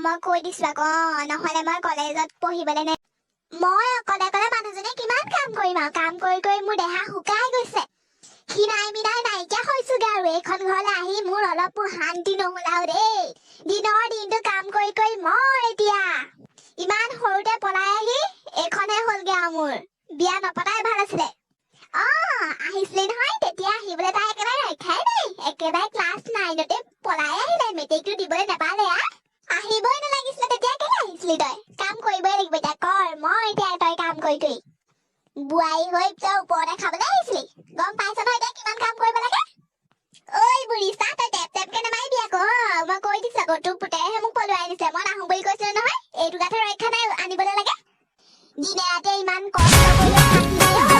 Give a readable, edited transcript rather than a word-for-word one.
মই কৈ দিছো আকৌ নহলে মই কলেজত পঢ়িবলৈ নাই মই অকলে মানুহজনে কিমান কাম কৰিম আৰু কাম কৰি মোৰ দেহা শুকাই গৈছে খিনাই মিনাই নাইকিয়া হৈছোগে আৰু এইখন ঘৰলৈ আহি মোৰ অলপো শান্তি নহলাও দেই দিনৰ দিনটো কাম কৰি মই এতিয়া ইমান সৰুতে পলাই আহি এইখনে হ'লগে আৰু মোৰ বিয়া নপতাই ভাল আছিলে আহিছিলে নহয় তেতিয়া আহিবলৈ তাই একেবাৰে ৰক্ষাই নাই একেবাৰে ক্লাছ 9তে পলাই আহিলে মেট্ৰিকটো দিবলৈ নাপালে আহিবই নালাগিছিলে তেতিয়া কেলে আহিছিলি তই কাম কৰিবই লাগিব এতিয়া কৰ মই এতিয়া তই কাম কৰি বুঢ়াই হৈ তই ওপৰতে খাবলৈ আহিছিলি গম পাইছ নহয় এতিয়া কিমান কাম কৰিব লাগে ঐ বুঢ়ী চা তই টেপ নামাৰিবি আকৌ মই কৈ দিছো আকৌ তোৰ পুতেহে মোক পলুৱাই আনিছে মই নাহো বুলি কৈছিলো নহয় এইটো গাঠে ৰক্ষা নাই আনিবলৈ লাগে দিনে ৰাতে ইমান কষ্ট কৰি